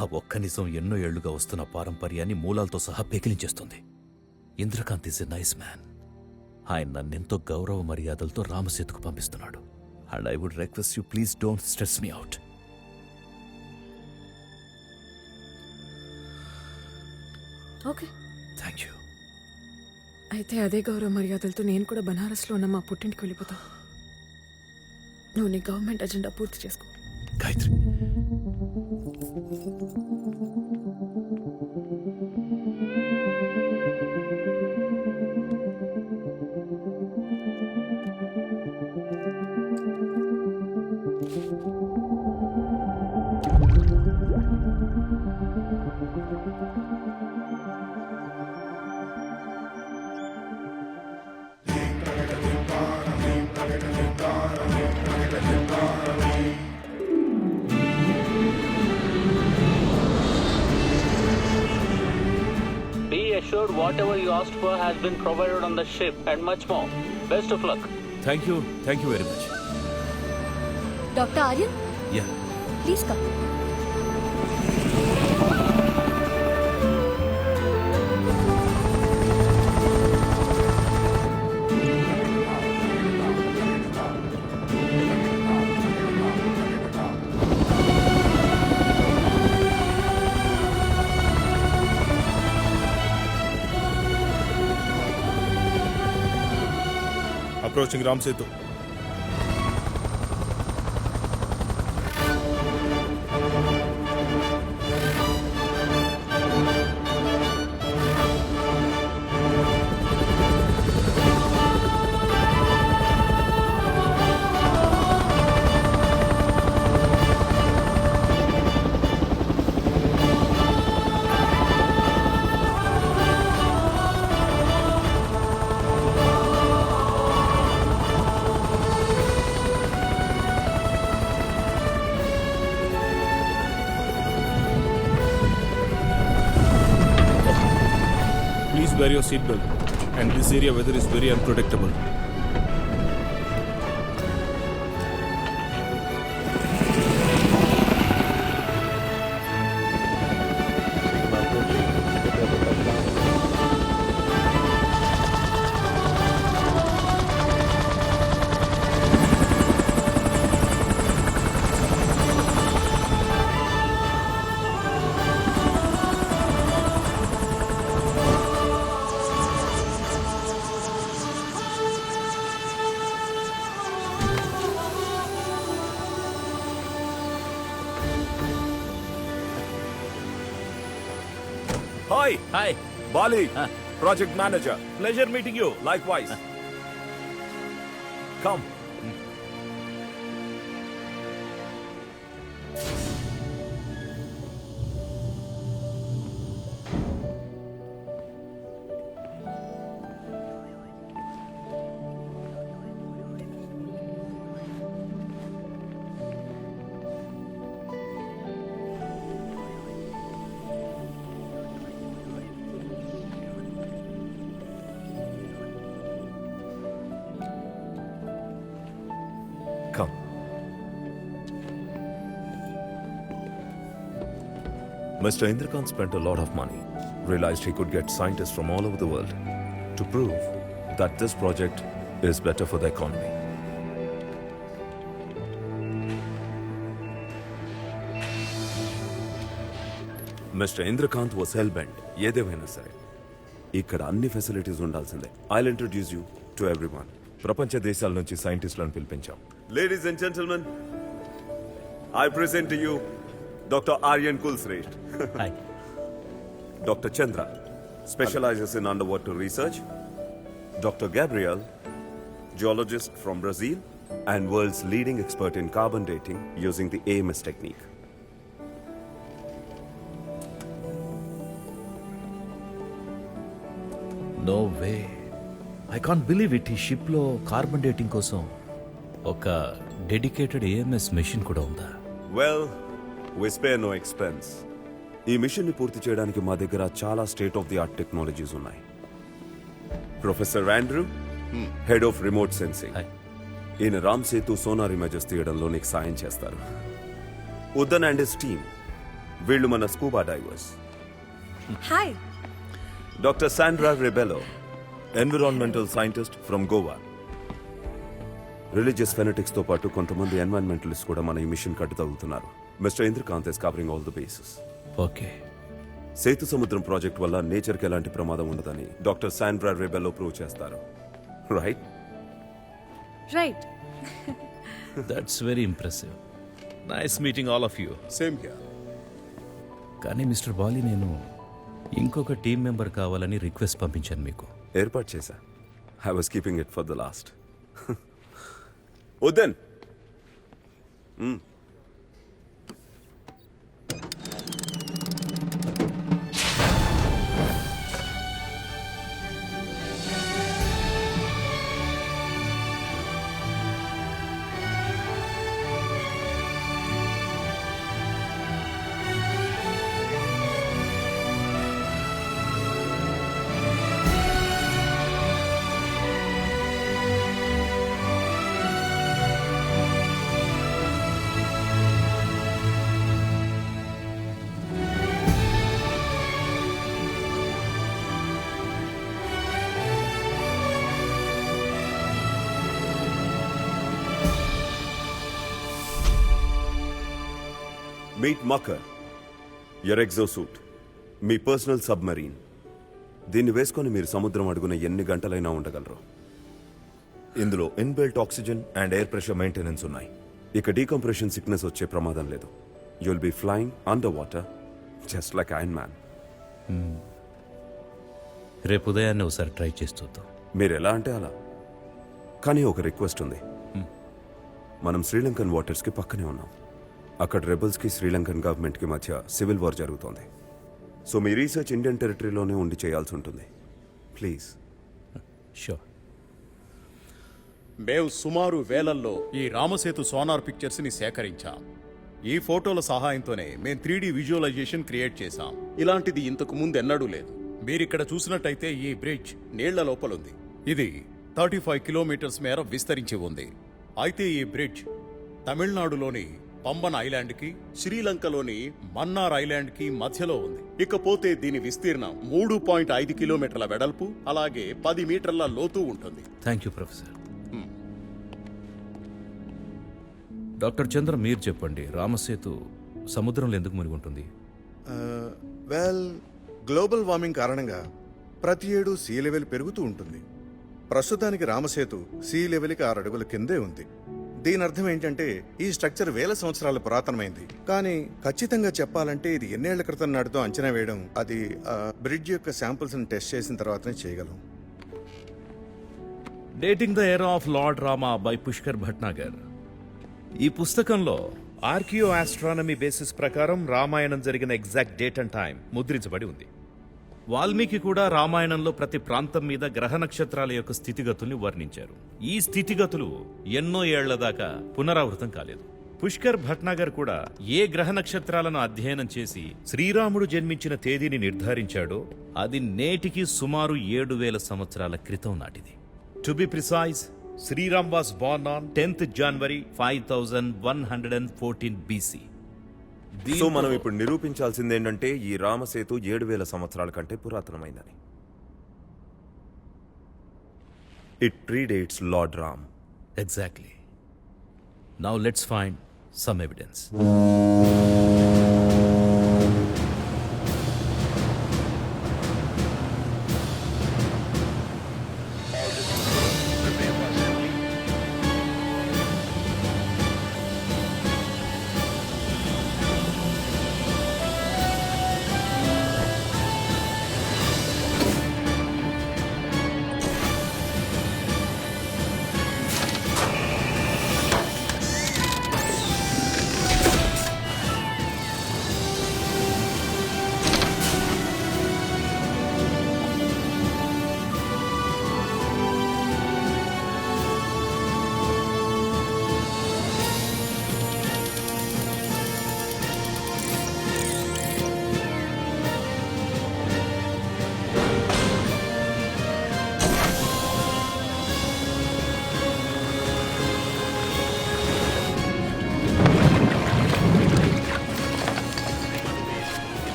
ఆ ఒక్క నిజం ఎన్నో ఏళ్లుగా వస్తున్న పారంపర్యాన్ని మూలాలతో సహా పెకిలించేస్తుంది. Indrakant is a nice man. ఆయన నన్నెంతో గౌరవ మర్యాదలతో రామసేతుకు పంపిస్తున్నాడు. And I would request you, please don't stress me out. Okay, thank you. అయితే అదే గౌరవ మర్యాదలతో నేను కూడా బనారస్లో ఉన్న మా పుట్టింటికి వెళ్ళిపోతా. నువ్వు నీ గవర్నమెంట్ అజెండా పూర్తి చేసుకో. Gayatri, Be assured whatever you asked for has been provided on the ship and much more. Best of luck. Thank you very much. Doctor Aryan, yeah, please come. Approaching Ram Setu. Please wear your seatbelt. And this area weather is very unpredictable. Hi, hi. Bali, project manager. Pleasure meeting you. Likewise. Come. Come. Mr. Indrakant spent a lot of money, realized he could get scientists from all over the world to prove that this project is better for the economy. Mr. Indrakant was hell-bent. ఏదేమైనా సరే ఇక్కడ అన్ని facilities ఉండాల్సిందే. I'll introduce you to everyone. ప్రపంచ దేశాల నుంచి సైంటిస్టులను పిలిపించాం. Ladies and gentlemen, I present to you Dr. Aryan Kulshrestha. Hi. Dr. Chandra specializes in underwater research. Dr. Gabriel, geologist from Brazil and world's leading expert in carbon dating using the AMS technique. No way, I can't believe it. ఈ షిప్లో carbon dating కోసం ఒక dedicated AMS machine కూడా ఉందా? Well, we spare no expense. ఈ mission ని పూర్తి చేయడానికి మా దగ్గర చాలా state of the art technologies ఉన్నాయి. Professor Andrew, head of remote sensing. Hi. ఈయన రామ్ సేతు సోనార్ ఇమేజెస్ తీయడంలో నీకు సాయం చేస్తారు. ఉదన్ అండ్ హిస్ టీమ్ వీళ్ళు మన scuba divers. Hi. Doctor Sandra Rebelo, environmental scientist from Goa. Religious fanatics తో పాటు కొంతమంది ఎన్వైరన్మెంటలిస్ట్ కూడా మన ఈ మిషన్ కట్టు తగులుతున్నారు. Mister Indrakant is covering all the bases. Okay. Setu సముద్రం ప్రాజెక్ట్ వల్ల నేచర్కి ఎలాంటి ప్రమాదం ఉండదని డాక్టర్ శాండ్రా రెబెలో ప్రూవ్ చేస్తారు. Right? Right. That's very impressive. Nice meeting all of you. Same here. కానీ మిస్టర్ బాలీ, నేను ఇంకొక టీం మెంబర్ కావాలని రిక్వెస్ట్ పంపించాను మీకు. ఏర్పాటు చేశా. I was keeping it for the last. వద్దన్. మీట్ మకర్, యర్ ఎగ్జోసూట్, మీ పర్సనల్ సబ్మరీన్. దీన్ని వేసుకొని మీరు సముద్రం అడుగున ఎన్ని గంటలైనా ఉండగలరు. ఇందులో inbuilt oxygen and air pressure maintenance ఉన్నాయి. ఇక డీకంప్రెషన్ సిక్నెస్ వచ్చే ప్రమాదం లేదు. You'll be flying under water just like Iron Man. రేపు ఉదయాన్నే ఒకసారి ట్రై చేసి చూద్దాం. మీరు ఎలా అంటే అలా. కానీ ఒక రిక్వెస్ట్ ఉంది. మనం శ్రీలంకన్ వాటర్స్కి పక్కనే ఉన్నాం. అక్కడ రెబల్స్కి శ్రీలంకన్ గవర్నమెంట్కి మధ్య సివిల్ వార్ జరుగుతోంది. సో మీ రీసెర్చ్ ఇండియన్ టెరిటరీలోనే ఉండి చేయాల్సి ఉంటుంది. ప్లీజ్. షూర్. మేము సుమారు వేలల్లో ఈ రామసేతు సోనార్ పిక్చర్స్ ని సేకరించాం. ఈ ఫోటోల సహాయంతోనే మేము 3D విజువలైజేషన్ క్రియేట్ చేశాం. ఇలాంటిది ఇంతకు ముందు ఎన్నడూ లేదు. మీరిక్కడ చూసినట్టయితే ఈ బ్రిడ్జ్ నీళ్ల లోపలుంది. ఇది 35 కిలోమీటర్స్ మేర విస్తరించి ఉంది. అయితే ఈ బ్రిడ్జ్ తమిళనాడులోని పంబన్ ఐలాండ్కి, శ్రీలంకలోని మన్నార్ ఐలాండ్కి మధ్యలో ఉంది. ఇకపోతే దీని విస్తీర్ణం 3.5 కిలోమీటర్ల వెడల్పు, అలాగే 10 మీటర్ల లోతు ఉంటుంది. Thank you professor. డాక్టర్ చంద్ర, మీరు చెప్పండి, రామసేతు సముద్రంలో ఎందుకు మునిగి ఉంటుంది? వెల్, గ్లోబల్ వార్మింగ్ కారణంగా ప్రతి ఏడు సీ లెవెల్ పెరుగుతూ ఉంటుంది. ప్రస్తుతానికి రామసేతు సీ లెవెల్కి 6 అడుగుల కిందే ఉంది. దీని అర్థం ఏంటంటే ఈ స్ట్రక్చర్ వేల సంవత్సరాల పురాతనమైంది. కానీ ఖచ్చితంగా చెప్పాలంటే ఇది ఎన్నేళ్ల క్రితం నాటితో అంచనా వేయడం, అది బ్రిడ్జ్ యొక్క శాంపుల్స్ టెస్ట్ చేసిన తర్వాతనే చేయగలం. Dating the era of lord Rama by Pushkar Bhatnagar. ఈ పుస్తకంలో ఆర్కియో ఆస్ట్రానమీ బేసిస్ ప్రకారం రామాయణం జరిగిన ఎగ్జాక్ట్ డేట్ అండ్ టైం ముద్రించబడి ఉంది. వాల్మీకి కూడా రామాయణంలో ప్రతి ప్రాంతం మీద గ్రహ నక్షత్రాల యొక్క స్థితిగతుల్ని వర్ణించారు. ఈ స్థితిగతులు ఎన్నో ఏళ్ల దాకా పునరావృతం కాలేదు. పుష్కర్ భట్నాగర్ కూడా ఏ గ్రహ నక్షత్రాలను అధ్యయనం చేసి శ్రీరాముడు జన్మించిన తేదీని నిర్ధారించాడో అది నేటికి సుమారు 7,000 సంవత్సరాల క్రితం నాటిది. To be precise, Shriram was born on 10th January 5114 BC. So మనం ఇప్పుడు నిరూపించాల్సింది ఏంటంటే ఈ రామసేతు 7,000 సంవత్సరాల కంటే పురాతనమైందని. It predates lord Ram. Exactly. Now let's find some evidence.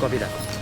Coffee తాగు